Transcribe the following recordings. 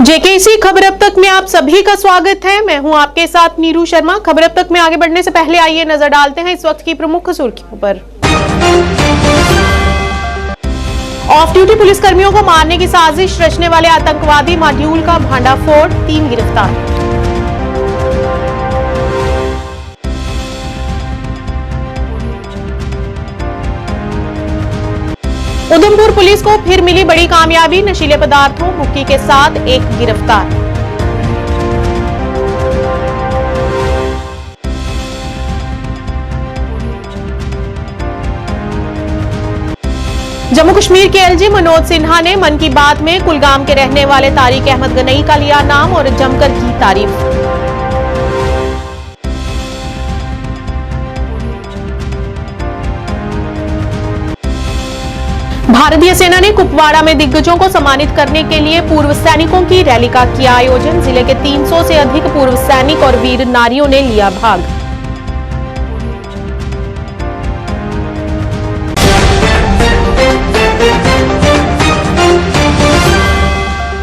JKC खबर अब तक में आप सभी का स्वागत है। मैं हूं आपके साथ नीरू शर्मा। खबर अब तक में आगे बढ़ने से पहले आइए नजर डालते हैं इस वक्त की प्रमुख सुर्खियों पर। ऑफ ड्यूटी पुलिसकर्मियों को मारने की साजिश रचने वाले आतंकवादी मॉड्यूल का भांडाफोड़, 3 गिरफ्तार। उधमपुर पुलिस को फिर मिली बड़ी कामयाबी, नशीले पदार्थों हुक्की के साथ एक गिरफ्तार। जम्मू कश्मीर के एलजी मनोज सिन्हा ने मन की बात में कुलगाम के रहने वाले तारिक अहमद गनई का लिया नाम और जमकर की तारीफ। भारतीय सेना ने कुपवाड़ा में दिग्गजों को सम्मानित करने के लिए पूर्व सैनिकों की रैली का किया आयोजन। जिले के 300 से अधिक पूर्व सैनिक और वीर नारियों ने लिया भाग।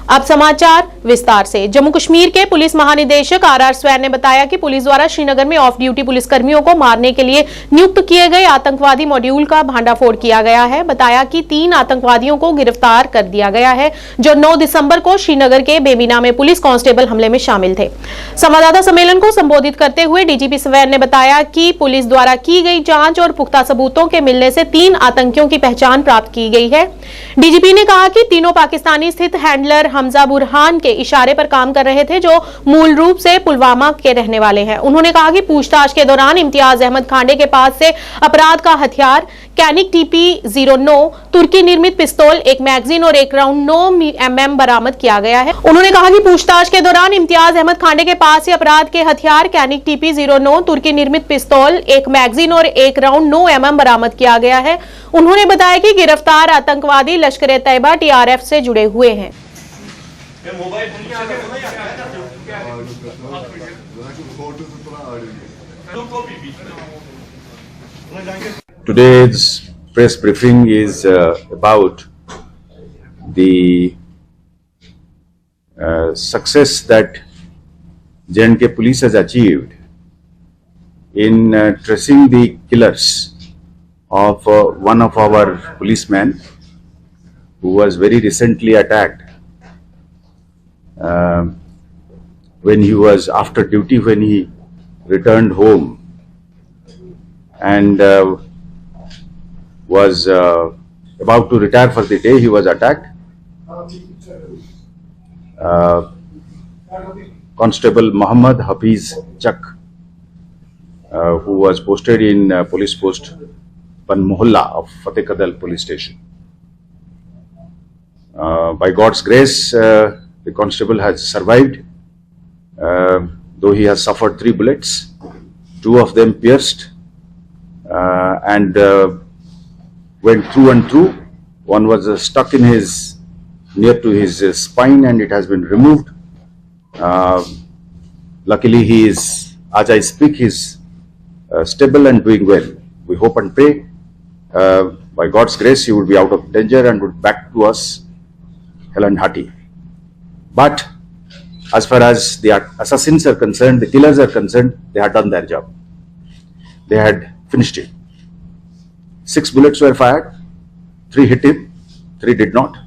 अब समाचार विस्तार से। जम्मू कश्मीर के पुलिस महानिदेशक आर स्वैन ने बताया कि पुलिस द्वारा श्रीनगर में ऑफ ड्यूटी पुलिसकर्मियों को मारने के लिए नियुक्त किए गए आतंकवादी मॉड्यूल का भांडाफोड़ किया गया है। बताया कि 3 आतंकवादियों को गिरफ्तार कर दिया गया है जो 9 दिसंबर को श्रीनगर के बेबीना में पुलिस कांस्टेबल हमले में शामिल थे। संवाददाता सम्मेलन को संबोधित करते हुए डीजीपी स्वैन ने बताया कि पुलिस द्वारा की गई जांच और पुख्ता सबूतों के मिलने से 3 आतंकियों की पहचान प्राप्त की गई है। डीजीपी ने कहा कि तीनों पाकिस्तानी स्थित हैंडलर हमजा बुरहान के इशारे पर काम कर रहे थे जो मूल रूप से पुलवामा के रहने वाले हैं। उन्होंने कहा कि पूछताछ के दौरान इम्तियाज अहमद खांडे के पास से अपराध का हथियार कैनिक TP09, तुर्की निर्मित पिस्तौल, एक मैगजीन और एक राउंड 9 mm बरामद किया गया है। उन्होंने कहा कि पूछताछ के दौरान इम्तियाज अहमद खांडे के पास से अपराध के हथियार कैनिक TP09, तुर्की निर्मित पिस्तौल, एक मैगजीन और एक राउंड 9 mm बरामद किया गया है। उन्होंने बताया कि गिरफ्तार आतंकवादी लश्कर तैयबा TRF से जुड़े हुए हैं। Today's press briefing is about the success that J&K police has achieved in tracing the killers of one of our policemen who was very recently attacked when he was after duty, when he returned home and was about to retire for the day. He was attacked. Constable Muhammad Hafiz Chak, who was posted in police post Pan Mohalla of Fateh Kadal police station. By God's grace, the constable has survived, though he has suffered 3 bullets, 2 of them pierced and went through and through. One was stuck in near to his spine and it has been removed. Luckily he is, as I speak, he is stable and doing well. We hope and pray by God's grace he would be out of danger and would back to us hale and hearty. But as far as the assassins are concerned, the killers are concerned, they had done their job. They had finished it. 6 bullets were fired, 3 hit him, 3 did not.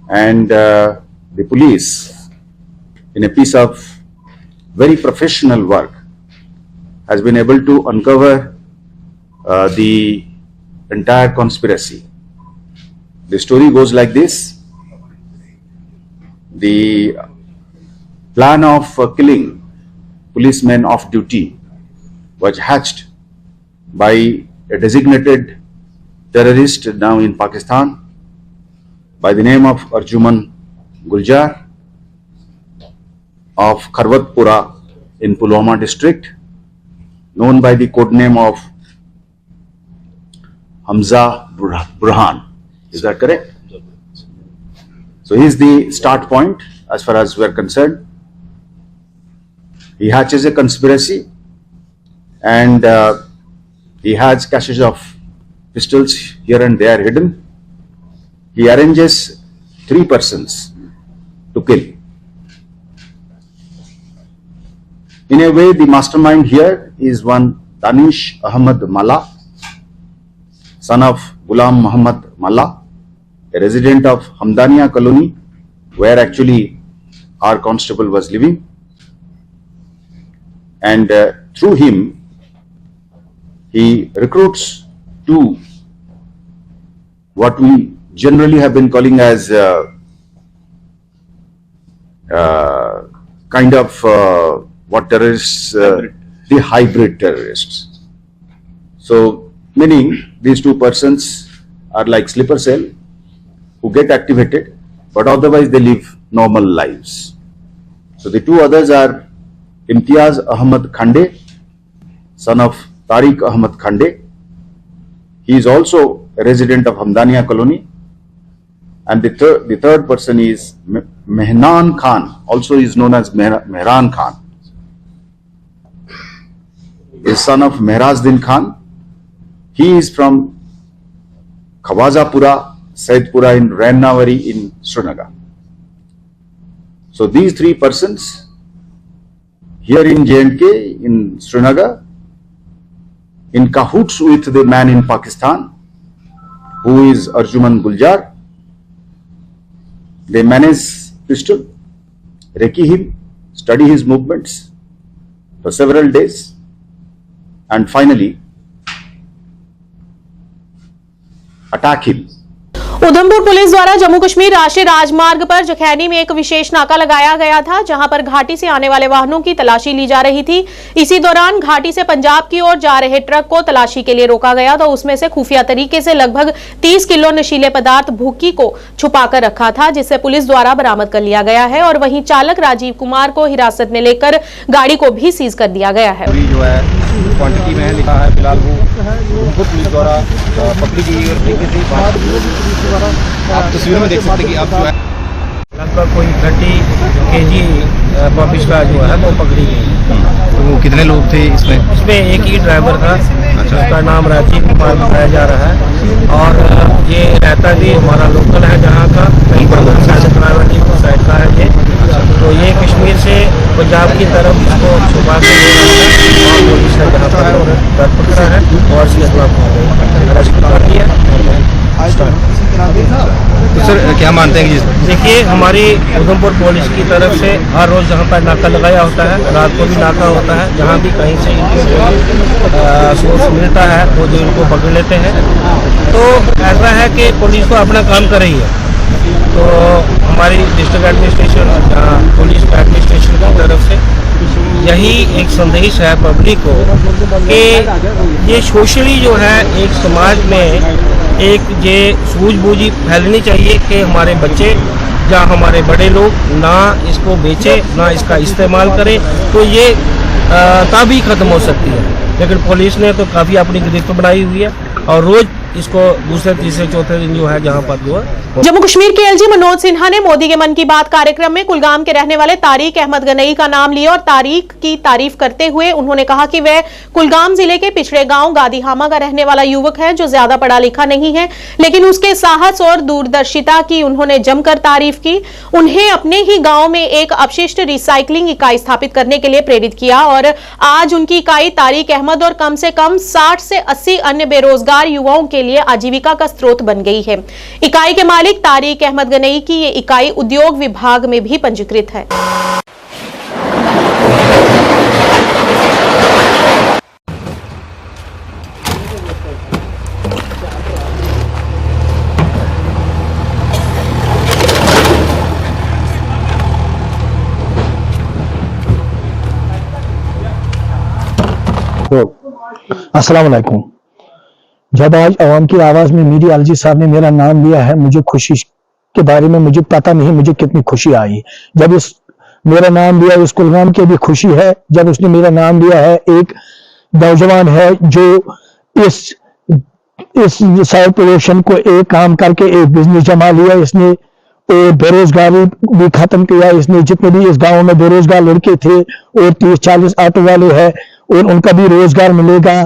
And the police, in a piece of very professional work, has been able to uncover the entire conspiracy. The story goes like this. The plan of killing policemen off duty was hatched by a designated terrorist now in Pakistan by the name of Arjuman Guljar of Kharwatpura in Pulwama district, known by the code name of Hamza Burhan. Is that correct? So he is the start point as far as we are concerned. He hatches a conspiracy and he has caches of pistols here and there hidden. He arranges 3 persons to kill. In a way, the mastermind here is one Danish Ahmad Malla, son of Ghulam Muhammad Malla, a resident of Hamdania colony, where actually our constable was living. And through him, he recruits two, what we generally have been calling as kind of what terrorists, the hybrid terrorists. So, meaning these two persons are like sleeper cell who get activated, but otherwise they live normal lives. So, the two others are Imtiaz Ahmad Khande, son of Tariq Ahmad Khande. He is also a resident of Hamdania colony. And the third person is Mehnan Khan, also is known as Mehran Khan. Is son of Mehrazdin Khan. He is from Khawazapura, Saidpura in Rainawari in Srinagar. So these three persons here in J&K in Srinagar, in cahoots with the man in Pakistan who is Arjuman Guljar. They manage pistol, recce him, study his movements for several days, and finally attack him. Udhampur police द्वारा जम्मू कश्मीर राष्ट्रीय राजमार्ग पर जखैनी में एक विशेष नाका लगाया गया था, जहां पर घाटी से आने वाले वाहनों की तलाशी ली जा रही थी। इसी दौरान घाटी से पंजाब की ओर जा रहे ट्रक को तलाशी के लिए रोका गया, तो उसमें से खुफिया तरीके से लगभग 30 किलो नशीले पदार्थ भुक्की को छुपाकर रखा था, जिसे पुलिस द्वारा बरामद कर लिया गया है। और वहीं चालक राजीव कुमार को हिरासत में लेकर गाड़ी को भी सीज कर दिया गया है। क्वांटिटी में लिखा है, फिलहाल वो उनको पुलिस द्वारा पकड़ी गई और आप तस्वीर में देख सकते हैं कि आप जो है लगभग कोई 30 kg पॉपिस्टा जो है वो पकड़ी गई। तो वो कितने लोग थे इसमें? इसमें एक ही ड्राइवर था, उसका नाम राजीव कुमार बताया जा रहा है। और ये रहता भी हमारा लोकल है जहाँ का, कहीं पर साइड का है ये। तो ये कश्मीर से पंजाब की तरफ इसको छुपा के और पुलिस ने जहाँ पर दर पकड़ा है और इसके खिलाफ अरेस्ट कर दिया। तो सर क्या मानते हैं कि देखिए, हमारी उधमपुर पुलिस की तरफ से हर रोज़ जहाँ पर नाका लगाया होता है, रात को भी नाका होता है, जहाँ भी कहीं से सोर्स मिलता है वो जो इनको पकड़ लेते हैं। तो ऐसा है कि पुलिस को अपना काम कर रही है। तो हमारी डिस्ट्रिक्ट एडमिनिस्ट्रेशन, पुलिस एडमिनिस्ट्रेशन की तरफ से यही एक संदेश है पब्लिक को कि ये सोशली जो है एक समाज में एक ये सूझबूझी फैलनी चाहिए कि हमारे बच्चे या हमारे बड़े लोग ना इसको बेचे, ना इसका इस्तेमाल करें, तो ये तभी ख़त्म हो सकती है। लेकिन पुलिस ने तो काफ़ी अपनी गिरफ्त बनाई हुई है और रोज़ इसको दूसरे तीसरे चौथे दिन जो है जहां पर जो है। जम्मू कश्मीर के एलजी मनोज सिन्हा ने मोदी के मन की बात कार्यक्रम में कुलगाम के रहने वाले तारिक अहमद गनई का नाम लिया और तारिक की तारीफ करते हुए उन्होंने कहा कि वह कुलगाम जिले के पिछड़े गांव गादीहामा का रहने वाला युवक है, जो ज्यादा पढ़ा लिखा नहीं है, लेकिन उसके साहस और दूरदर्शिता की उन्होंने जमकर तारीफ की। उन्हें अपने ही गांव में एक अपशिष्ट रिसाइकलिंग इकाई स्थापित करने के लिए प्रेरित किया और आज उनकी इकाई तारिक अहमद और कम से कम 60 से 80 अन्य बेरोजगार युवाओं के लिए आजीविका का स्रोत बन गई है। इकाई के मालिक तारिक अहमद गनई की ये इकाई उद्योग विभाग में भी पंजीकृत है। अस्सलाम वालेकुम। जब आज अवाम की आवाज में मीडिया एलजी साहब ने मेरा नाम लिया है, मुझे खुशी के बारे में मुझे पता नहीं मुझे कितनी खुशी आई। जब इस मेरा नाम लिया, उस कुलगाम की भी खुशी है जब उसने मेरा नाम लिया है। एक नौजवान है जो इस साइड पोल्यूशन को एक काम करके एक बिजनेस जमा लिया इसने और बेरोजगारी भी खत्म किया इसने। जितने भी इस गांव में बेरोजगार लड़के थे और 30-40 ऑटो वाले हैं और उनका भी रोजगार मिलेगा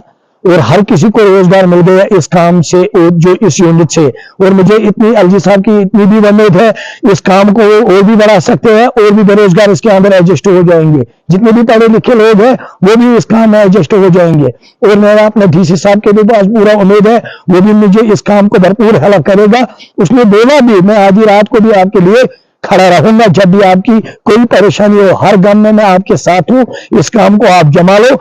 और हर किसी को रोजगार मिल गया इस काम से और जो इस यूनिट से। और मुझे इतनी एलजी साहब की इतनी भी उम्मीद है, इस काम को और भी बढ़ा सकते हैं और भी बेरोजगार इसके अंदर एडजस्ट हो जाएंगे। जितने भी पढ़े लिखे लोग हैं वो भी इस काम में एडजस्ट हो जाएंगे। और मेरा अपने डीसी साहब के भी पास पूरा उम्मीद है, वो भी मुझे इस काम को भरपूर हेल्प करेगा। उसने बोला भी मैं आधी रात को भी आपके लिए खड़ा रहूंगा, जब भी आपकी कोई परेशानी हो, हर गम में मैं आपके साथ हूं। इस काम को आप जमा लो।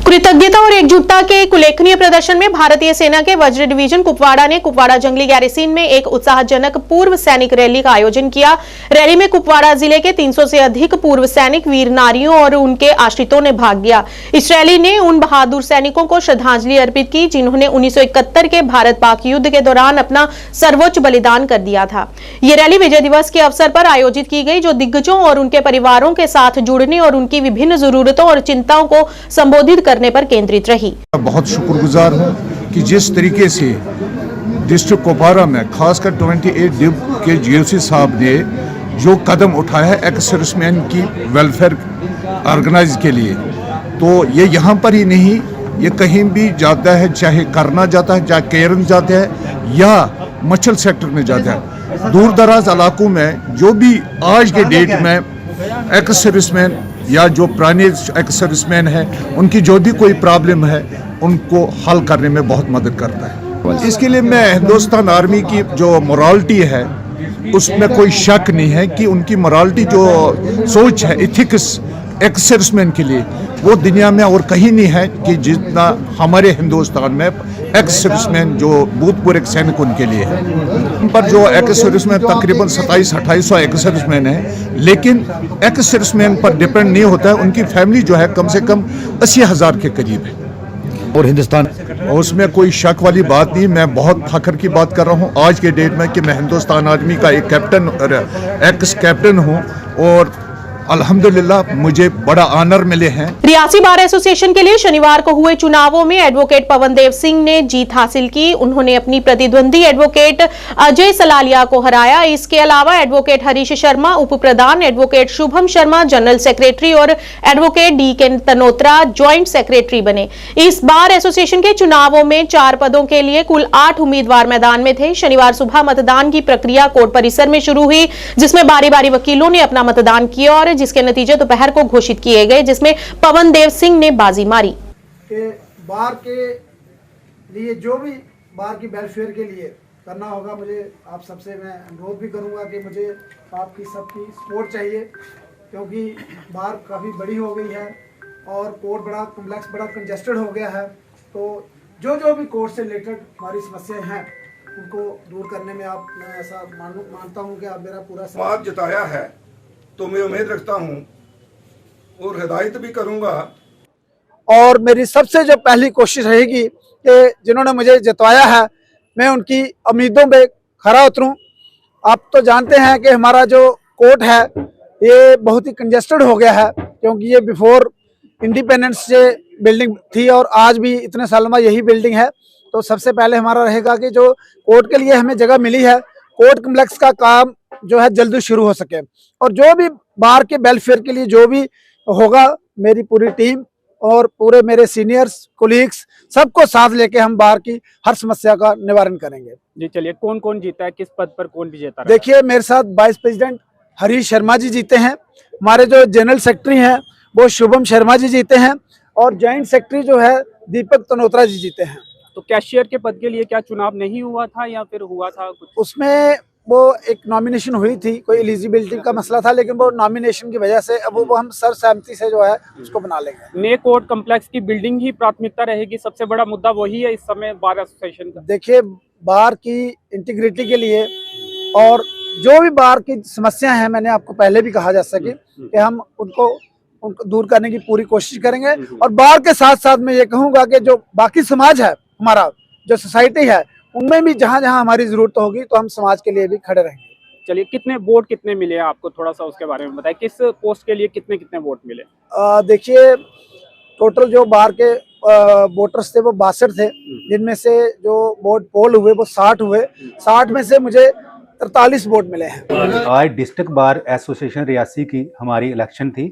कृतज्ञता और एकजुटता के एक उल्लेखनीय प्रदर्शन में भारतीय सेना के वज्र डिवीजन कुपवाड़ा ने कुपवाड़ा जंगली गैरिसन में एक उत्साहजनक पूर्व सैनिक रैली का आयोजन किया। रैली में कुपवाड़ा जिले के 300 से अधिक पूर्व सैनिक, वीर नारियों और उनके आश्रितों ने भाग लिया। इस रैली ने उन बहादुर सैनिकों को श्रद्धांजलि अर्पित की जिन्होंने 1971 के भारत पाक युद्ध के दौरान अपना सर्वोच्च बलिदान कर दिया था। ये रैली विजय दिवस के अवसर पर आयोजित की गई, जो दिग्गजों और उनके परिवारों के साथ जुड़ने और उनकी विभिन्न जरूरतों और चिंताओं को संबोधित करने पर केंद्रित रही। बहुत शुक्रगुजार हूं कि जिस तरीके से डिस्ट्रिक्ट कुपवाड़ा में खासकर 28 डिव के जीओसी साहब ने जो कदम उठाया है एक्स सर्विसमैन की वेलफेयर ऑर्गेनाइज के लिए, तो ये यहाँ पर ही नहीं, ये कहीं भी जाता है, चाहे करना जाता है, चाहे केरन जाता है या मचल सेक्टर में जाता है। दूर दराज इलाकों में जो भी आज के डेट में एक्स सर्विसमैन या जो पुराने एक्स सर्विसमैन हैं, उनकी जो भी कोई प्रॉब्लम है उनको हल करने में बहुत मदद करता है। इसके लिए मैं हिंदुस्तान आर्मी की जो मोरालिटी है उसमें कोई शक नहीं है कि उनकी मोरालिटी जो सोच है, इथिक्स एक्स सर्विसमैन के लिए, वो दुनिया में और कहीं नहीं है कि जितना हमारे हिंदुस्तान में एक्स सर्विसमैन जो भूतपूर्व सैनिक उनके लिए है। पर जो एक्स सर्विसमैन तकरीबन 2700-2800 एक्स सर्विसमैन है, लेकिन एक्स सर्विसमैन पर डिपेंड नहीं होता है, उनकी फैमिली जो है कम से कम 80,000 के करीब है। और हिंदुस्तान, उसमें कोई शक वाली बात नहीं। मैं बहुत फख्र की बात कर रहा हूँ आज के डेट में कि मैं हिंदुस्तान आर्मी का एक कैप्टन, एक्स कैप्टन हूँ और अल्हम्दुलिल्लाह मुझे बड़ा ऑनर मिले हैं। रियासी बार एसोसिएशन के लिए शनिवार को हुए चुनावों में एडवोकेट पवन देव सिंह ने जीत हासिल की। उन्होंने अपनी प्रतिद्वंदी एडवोकेट अजय सलालिया को हराया। इसके अलावा एडवोकेट हरीश शर्मा उप प्रधान, advocate Shubham Sharma general secretary और advocate D K Tanotra joint secretary बने। इस बार एसोसिएशन के चुनावों में 4 पदों के लिए कुल 8 उम्मीदवार मैदान में थे। शनिवार सुबह मतदान की प्रक्रिया कोर्ट परिसर में शुरू हुई, जिसमें बारी बारी वकीलों ने अपना मतदान किया और जिसके नतीजे दोपहर को घोषित किए गए, जिसमें पवन देव सिंह ने बाजी मारी। कि बार के लिए जो भी बार की वेलफेयर के लिए करना होगा, मुझे आप सबसे मैं अनुरोध भी करूंगा कि मुझे आपकी सबकी सपोर्ट चाहिए, क्योंकि बार काफ़ी बड़ी हो गई है और कोर्ट बड़ा कॉम्प्लेक्स, बड़ा कंजेस्टेड हो गया है। तो जो भी कोर्ट से रिलेटेड हमारी समस्याएं हैं उनको दूर करने में आप, मैं ऐसा मानता हूं कि आप मेरा पूरा समाज जताया है, तो मैं उम्मीद रखता हूं और हिदायत भी करूंगा। और मेरी सबसे जो पहली कोशिश रहेगी कि जिन्होंने मुझे जितवाया है मैं उनकी उम्मीदों पे खरा उतरूं। आप तो जानते हैं कि हमारा जो कोर्ट है ये बहुत ही कंजेस्टेड हो गया है, क्योंकि ये बिफोर इंडिपेंडेंस से बिल्डिंग थी और आज भी इतने सालों में यही बिल्डिंग है। तो सबसे पहले हमारा रहेगा कि जो कोर्ट के लिए हमें जगह मिली है, कोर्ट कम्प्लेक्स का काम जो है जल्दी शुरू हो सके, और जो भी बार के वेलफेयर के लिए जो भी होगा, मेरी पूरी टीम और पूरे मेरे सीनियर्स कोलीग्स सबको साथ लेके हम बार की हर समस्या का निवारण करेंगे। जी चलिए, कौन कौन जीता है, किस पद पर कौन विजेता रहा? देखिए, मेरे साथ वाइस प्रेसिडेंट हरीश शर्मा जी जीते हैं, हमारे जो जनरल सेक्रेटरी हैं वो शुभम शर्मा जी जीते हैं और ज्वाइंट सेक्रेटरी जो है दीपक तनोत्रा जी जीते हैं। तो कैशियर के पद के लिए क्या चुनाव नहीं हुआ था या फिर हुआ था कुछ? उसमें वो एक नॉमिनेशन हुई थी, कोई एलिजिबिलिटी का मसला था, लेकिन वो नॉमिनेशन की वजह से अब वो हम सर्वसहमति से जो है उसको बना लेंगे। नए कोर्ट कम्प्लेक्स की बिल्डिंग ही प्राथमिकता रहेगी, सबसे बड़ा मुद्दा वही है इस समय बार एसोसिएशन का। देखिए, बार की इंटीग्रिटी के लिए और जो भी बार की समस्या है, मैंने आपको पहले भी कहा जा सके कि हम उनको दूर करने की पूरी कोशिश करेंगे। और बार के साथ साथ मैं ये कहूँगा कि जो बाकी समाज है, हमारा जो सोसाइटी है, उनमें भी जहाँ जहाँ हमारी जरूरत होगी तो हम समाज के लिए भी खड़े रहेंगे। चलिए, कितने वोट कितने मिले आपको, थोड़ा सा उसके बारे में बताएं, किस पोस्ट के लिए कितने कितने वोट मिले? देखिए, टोटल जो बार के वोटर्स थे वो 62 थे, जिनमें से जो वोट पोल हुए वो 60 हुए। 60 में से मुझे 43 वोट मिले हैं। आज डिस्ट्रिक्ट बार एसोसिएशन रियासी की हमारी इलेक्शन थी,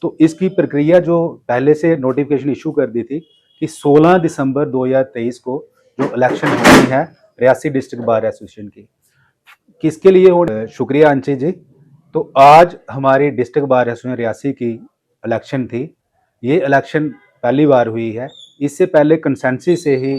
तो इसकी प्रक्रिया जो पहले से नोटिफिकेशन इशू कर दी थी कि 16 दिसंबर 2023 को जो इलेक्शन होनी है रियासी डिस्ट्रिक्ट बार एसोसिएशन की, किसके लिए हो। शुक्रिया अंशी जी। तो आज हमारी डिस्ट्रिक्ट बार एसोसिएशन रियासी की इलेक्शन थी। ये इलेक्शन पहली बार हुई है। इससे पहले कंसेंसस से ही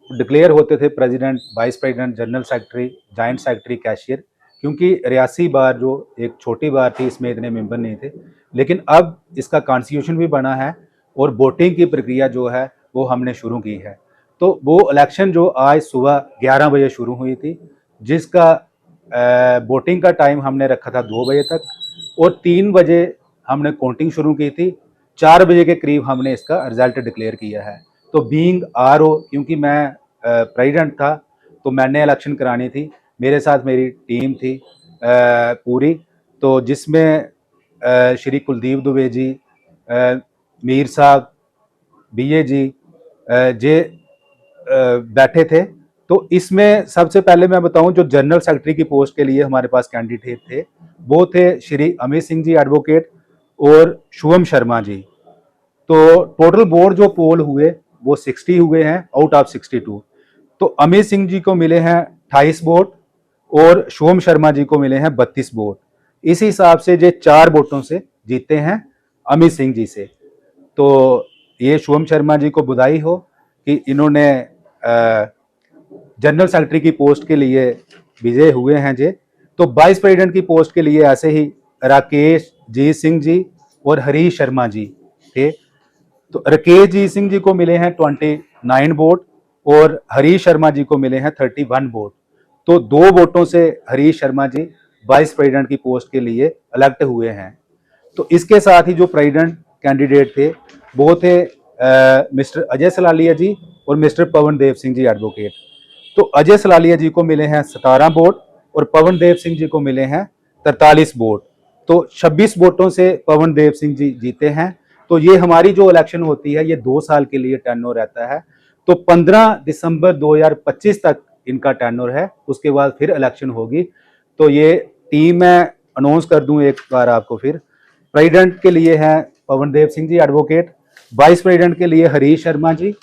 डिक्लेयर होते थे president, vice president, general secretary, joint secretary, cashier, क्योंकि रियासी बार जो एक छोटी बार थी इसमें इतने मेंबर नहीं थे। लेकिन अब इसका कॉन्स्टिट्यूशन भी बना है और वोटिंग की प्रक्रिया जो है वो हमने शुरू की है। तो वो इलेक्शन जो आज सुबह 11 बजे शुरू हुई थी, जिसका वोटिंग का टाइम हमने रखा था 2 बजे तक और 3 बजे हमने काउंटिंग शुरू की थी। 4 बजे के करीब हमने इसका रिजल्ट डिक्लेयर किया है। तो बीइंग आरओ, क्योंकि मैं प्रेसिडेंट था तो मैंने इलेक्शन करानी थी, मेरे साथ मेरी टीम थी पूरी, तो जिसमें श्री कुलदीप दुबे जी, मीर साहब, बीए जी बैठे थे। तो इसमें सबसे पहले मैं बताऊं, जो जनरल सेक्रेटरी की पोस्ट के लिए हमारे पास कैंडिडेट थे वो थे श्री अमित सिंह जी एडवोकेट और शुभम शर्मा जी। तो टोटल बोर्ड जो पोल हुए वो 60 हुए हैं आउट ऑफ 62। तो अमित सिंह जी को मिले हैं 28 वोट और शुभम शर्मा जी को मिले हैं 32 वोट। इस हिसाब से ये 4 वोटों से जीते हैं अमित सिंह जी से। तो ये शुभम शर्मा जी को बधाई हो कि इन्होंने जनरल सेक्रेटरी की पोस्ट के लिए विजय हुए हैं जे। तो वाइस प्रेसिडेंट की पोस्ट के लिए ऐसे ही राकेश जी सिंह जी और हरीश शर्मा जी थे। तो राकेश जी सिंह जी को मिले हैं 29 वोट और हरीश शर्मा जी को मिले हैं 31 वोट। तो 2 वोटों से हरीश शर्मा जी वाइस प्रेसिडेंट की पोस्ट के लिए इलेक्ट हुए हैं। तो इसके साथ ही जो प्रेसिडेंट कैंडिडेट थे वो थे मिस्टर अजय सलालिया जी और मिस्टर पवन देव सिंह जी एडवोकेट। तो अजय सलालिया जी को मिले हैं 17 वोट और पवन देव सिंह जी को मिले हैं 43 वोट। तो 26 वोटों से पवन देव सिंह जी जीते हैं। तो ये हमारी जो इलेक्शन होती है ये 2 साल के लिए टेन्योर रहता है। तो 15 दिसंबर 2025 तक इनका टेन्योर है, उसके बाद फिर इलेक्शन होगी। तो ये टीम मैं अनाउंस कर दूं एक बार आपको फिर। प्रेसिडेंट के लिए है पवन Dev Singh ji advocate, vice president के लिए हरीश शर्मा जी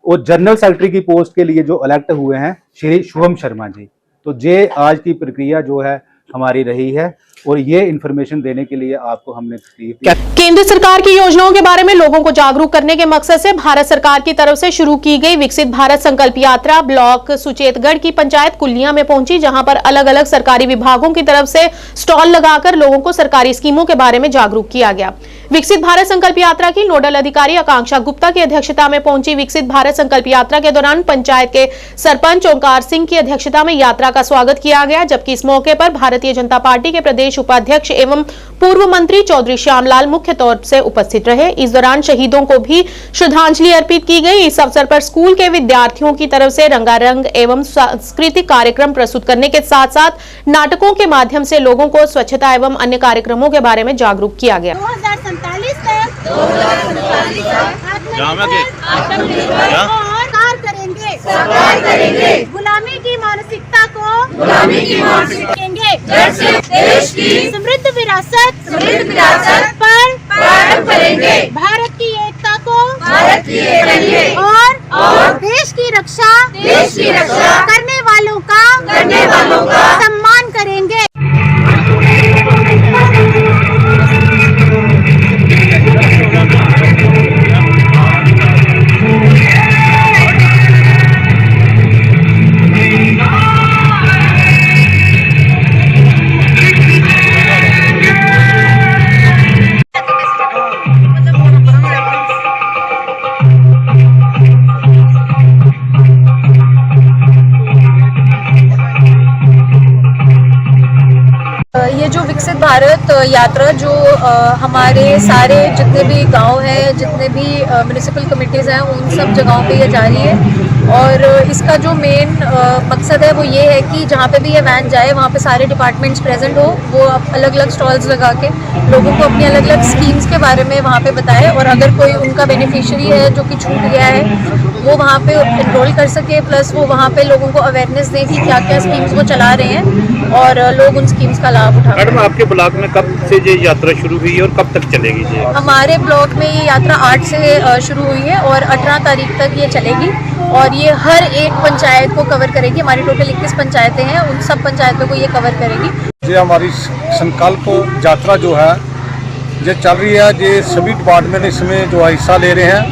और जनरल सेक्रेटरी की पोस्ट के लिए जो इलेक्ट हुए हैं श्री शुभम शर्मा जी। तो ये आज की प्रक्रिया जो है हमारी रही है और ये इंफॉर्मेशन देने के लिए आपको हमने तकलीफ दी। केंद्र सरकार की योजनाओं के बारे में लोगों को जागरूक करने के मकसद से भारत सरकार की तरफ से शुरू की गई विकसित भारत संकल्प यात्रा ब्लॉक सुचेतगढ़ की पंचायत कुलिया में पहुंची, जहां पर अलग अलग सरकारी विभागों की तरफ से स्टॉल लगाकर लोगों को सरकारी स्कीमों के बारे में जागरूक किया गया। विकसित भारत संकल्प यात्रा की नोडल अधिकारी आकांक्षा गुप्ता की अध्यक्षता में पहुंची विकसित भारत संकल्प यात्रा के दौरान पंचायत के सरपंच ओंकार सिंह की अध्यक्षता में यात्रा का स्वागत किया गया, जबकि इस मौके पर भारतीय जनता पार्टी के प्रदेश उपाध्यक्ष एवं पूर्व मंत्री चौधरी श्यामलाल मुख्य तौर से उपस्थित रहे। इस दौरान शहीदों को भी श्रद्धांजलि अर्पित की गई। इस अवसर पर स्कूल के विद्यार्थियों की तरफ से रंगारंग एवं सांस्कृतिक कार्यक्रम प्रस्तुत करने के साथ साथ नाटकों के माध्यम से लोगों को स्वच्छता एवं अन्य कार्यक्रमों के बारे में जागरूक किया गया। 2047 तक साकार करेंगे, गुलामी की मानसिकता को देश की समृद्ध विरासत पर करेंगे, भारत की एकता को और देश की रक्षा करने वालों का सम्मान करेंगे। ये जो विकसित भारत यात्रा जो हमारे सारे जितने भी गांव हैं, जितने भी म्युनिसिपल कमिटीज़ हैं, उन सब जगहों पे ये जारी है। और इसका जो मेन मकसद है वो ये है कि जहाँ पे भी ये वैन जाए वहाँ पे सारे डिपार्टमेंट्स प्रेजेंट हो, वो अलग अलग स्टॉल्स लगा के लोगों को अपनी अलग अलग स्कीम्स के बारे में वहाँ पे बताए, और अगर कोई उनका बेनिफिशियरी है जो कि छूट गया है वो वहाँ पे एनरोल कर सके, प्लस वो वहाँ पे लोगों को अवेयरनेस दें कि क्या क्या स्कीम्स वो चला रहे हैं। और लोग उन स्कीम्स का लाभ उठा। मैडम, आपके ब्लॉक में कब से ये यात्रा शुरू हुई है और कब तक चलेगी ये? हमारे ब्लॉक में ये यात्रा 8 से शुरू हुई है और 18 तारीख तक ये चलेगी और ये हर एक पंचायत को कवर करेगी। हमारी टोटल 21 पंचायतें हैं, उन सब पंचायतों को ये कवर करेगी। ये हमारी संकल्प यात्रा जो है ये चल रही है, ये सभी डिपार्टमेंट इसमें जो है हिस्सा ले रहे हैं।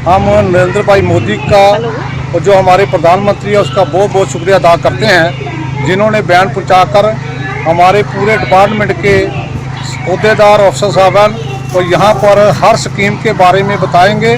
हम नरेंद्र भाई मोदी का और जो हमारे प्रधानमंत्री है उसका बहुत बहुत शुक्रिया अदा करते हैं, जिन्होंने बयान पहुँचाकर हमारे पूरे डिपार्टमेंट के अहदेदार अफसर साहबान तो यहाँ पर हर स्कीम के बारे में बताएंगे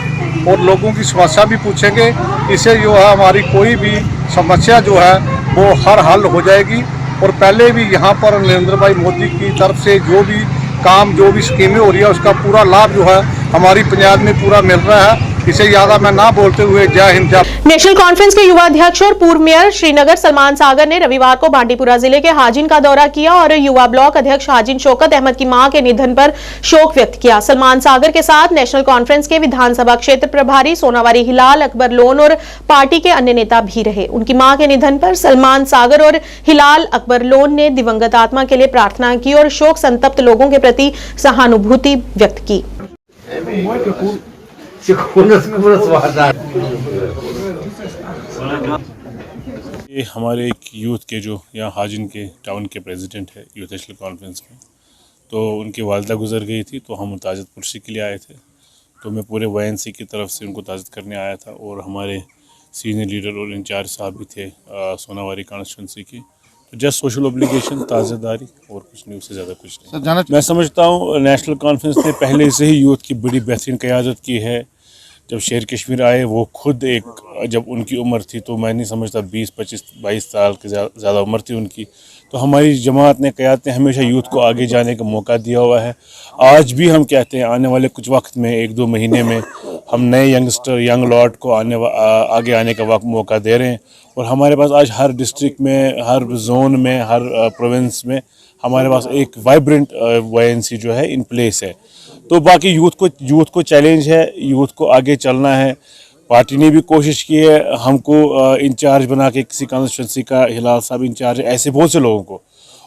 और लोगों की समस्या भी पूछेंगे। इससे जो है हमारी कोई भी समस्या जो है वो हर हल हो जाएगी। और पहले भी यहाँ पर नरेंद्र भाई मोदी की तरफ से जो भी काम जो भी स्कीमें हो रही है उसका पूरा लाभ जो है हमारी पंचायत में पूरा मिल रहा है। इसे ज़्यादा मैं ना बोलते हुए जय हिंद। नेशनल कॉन्फ्रेंस के युवा अध्यक्ष और पूर्व मेयर श्रीनगर सलमान सागर ने रविवार को बांडीपुरा जिले के हाजिन का दौरा किया और युवा ब्लॉक अध्यक्ष हाजिन शौकत अहमद की मां के निधन पर शोक व्यक्त किया। सलमान सागर के साथ नेशनल कॉन्फ्रेंस के विधानसभा क्षेत्र प्रभारी सोनावारी हिलाल अकबर लोन और पार्टी के अन्य नेता भी रहे। उनकी मां के निधन पर सलमान सागर और हिलाल अकबर लोन ने दिवंगत आत्मा के लिए प्रार्थना की और शोक संतप्त लोगों के प्रति सहानुभूति व्यक्त की। ये हमारे एक यूथ के जो यहाँ हाजिन के टाउन के प्रेसिडेंट है यूथ नेशनल कॉन्फ्रेंस के, तो उनकी वालदा गुजर गई थी, तो हम ताज़त पुरसी के लिए आए थे। तो मैं पूरे YNC की तरफ से उनको ताज़त करने आया था और हमारे सीनियर लीडर और इंचार्ज साहब भी थे सोनावारी कॉन्स्टिट्यूंसी की। तो जस्ट सोशल ऑब्लिगेशन, ताज़ेदारी और कुछ नहीं, उससे ज़्यादा कुछ नहीं। मैं समझता हूँ नेशनल कॉन्फ्रेंस ने पहले से ही यूथ की बड़ी बेहतरीन क़यादत की है। जब शेर कश्मीर आए वो खुद एक, जब उनकी उम्र थी तो मैं नहीं समझता 20, 25, 22 साल की ज़्यादा उम्र थी उनकी। तो हमारी जमात ने क़यादत ने हमेशा यूथ को आगे जाने का मौका दिया हुआ है। आज भी हम कहते हैं आने वाले कुछ वक्त में 1-2 महीने में हम नए यंगस्टर, यंग लॉट को आगे आने का मौका दे रहे हैं। और हमारे पास आज हर डिस्ट्रिक्ट में, हर जोन में, हर प्रोविंस में हमारे पास एक वाइब्रेंट YNC जो है इन प्लेस है। तो बाकी यूथ को चैलेंज है, यूथ को आगे चलना है। पार्टी ने भी कोशिश की है हमको इंचार्ज बना के, किसी कॉन्स्टिट्यूंसी का हिलाल साहब इंचार्ज, ऐसे बहुत से लोगों को।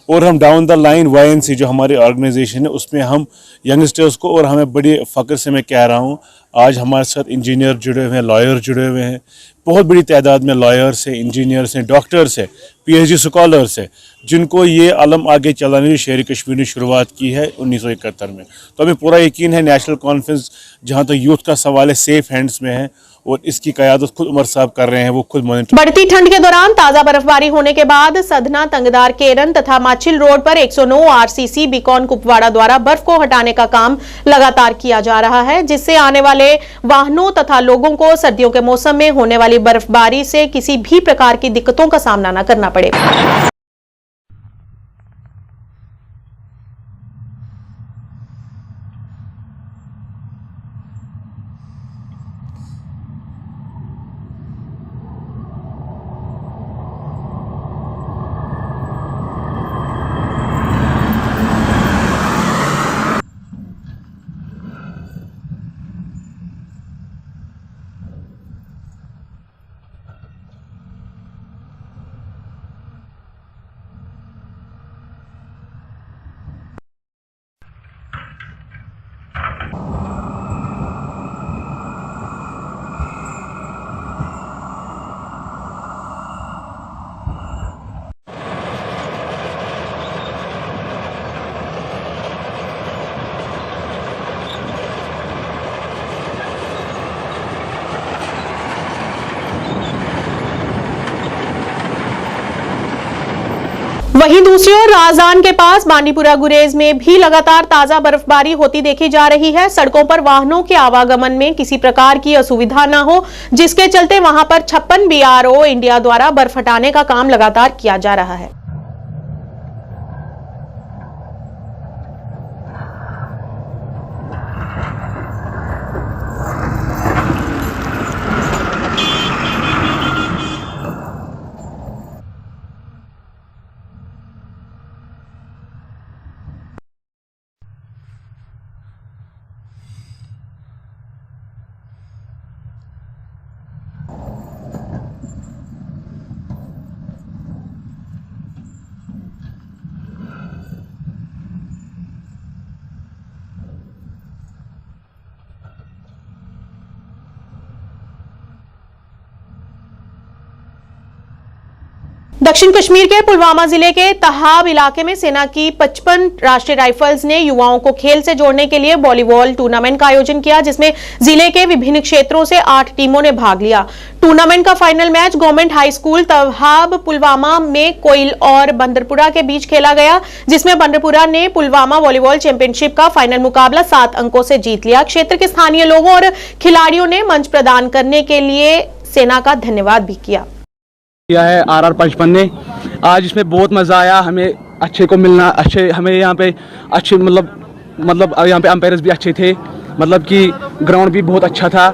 और हम डाउन द लाइन YNC जो हमारी ऑर्गेनाइजेशन है उसमें हम यंगस्टर्स को, और हमें बड़े फ़ख्र से मैं कह रहा हूँ आज हमारे साथ इंजीनियर जुड़े हुए हैं, लॉयर जुड़े हुए हैं, बहुत बड़ी तादाद में लॉयर्स हैं, इंजीनियर्स हैं, डॉक्टर्स हैं, PhD स्कॉलर्स हैं, जिनको ये अलम आगे चलाने की शेर कश्मीर ने शुरुआत की है 1971 में। तो हमें पूरा यकीन है नेशनल कॉन्फ्रेंस जहाँ तक यूथ का सवाल है सेफ हैंड्स में है और इसकी क़यादत खुद उमर साहब कर रहे हैं, वो खुद मॉनिटर। बढ़ती ठंड के दौरान ताजा बर्फबारी होने के बाद सधना, तंगदार, केरन तथा माचिल रोड पर 109 RCC बीकॉन कुपवाड़ा द्वारा बर्फ को हटाने का काम लगातार किया जा रहा है, जिससे आने वाले वाहनों तथा लोगों को सर्दियों के मौसम में होने वाली बर्फबारी से किसी भी प्रकार की दिक्कतों का सामना न करना पड़ेगा। वहीं दूसरी ओर राजधान के पास बांडीपुरा गुरेज में भी लगातार ताजा बर्फबारी होती देखी जा रही है। सड़कों पर वाहनों के आवागमन में किसी प्रकार की असुविधा न हो, जिसके चलते वहां पर 56 BRO इंडिया द्वारा बर्फ हटाने का काम लगातार किया जा रहा है। दक्षिण कश्मीर के पुलवामा जिले के तहाब इलाके में सेना की 55 राष्ट्रीय राइफल्स ने युवाओं को खेल से जोड़ने के लिए वॉलीबॉल टूर्नामेंट का आयोजन किया, जिसमें जिले के विभिन्न क्षेत्रों से 8 टीमों ने भाग लिया। टूर्नामेंट का final match government high school Tahab Pulwama में कोइल और बंदरपुरा के बीच खेला गया, जिसमें बंदरपुरा ने पुलवामा वॉलीबॉल चैंपियनशिप का फाइनल मुकाबला 7 अंकों से जीत लिया। क्षेत्र के स्थानीय लोगों और खिलाड़ियों ने मंच प्रदान करने के लिए सेना का धन्यवाद भी किया है। RR 55 ने आज इसमें बहुत मज़ा आया, हमें अच्छे को मिलना, अच्छे हमें यहाँ पे अच्छे मतलब यहाँ पे अंपायर्स भी अच्छे थे, मतलब कि ग्राउंड भी बहुत अच्छा था।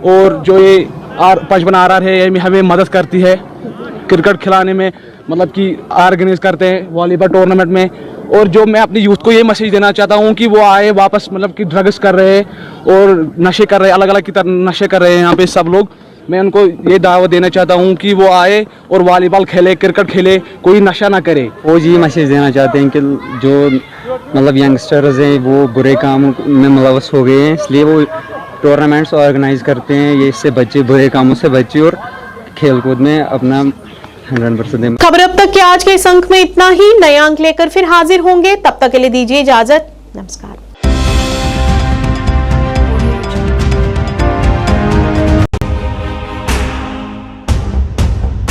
और जो ये 55 RR है ये हमें मदद करती है क्रिकेट खिलाने में, मतलब कि ऑर्गेनाइज करते हैं वॉलीबॉल टूर्नामेंट में। और जो मैं अपनी यूथ को ये मैसेज देना चाहता हूँ कि वो आए वापस, मतलब कि ड्रग्स कर रहे हैं और नशे कर रहे हैं, अलग अलग की तरह नशे कर रहे हैं यहाँ पे सब लोग। मैं उनको ये दावा देना चाहता हूँ कि वो आए और वॉलीबॉल खेले, क्रिकेट खेले, कोई नशा ना करे। वो जी मैसेज देना चाहते हैं कि जो मतलब यंगस्टर्स हैं वो बुरे काम में मुलव्वस हो गए हैं, इसलिए वो टूर्नामेंट्स ऑर्गेनाइज करते हैं। ये इससे बच्चे बुरे कामों से बच्चे और खेलकूद में अपना 100% दें। खबर अब तक के आज के इस अंक में इतना ही। नया अंक लेकर फिर हाजिर होंगे, तब तक के लिए दीजिए इजाजत। नमस्कार।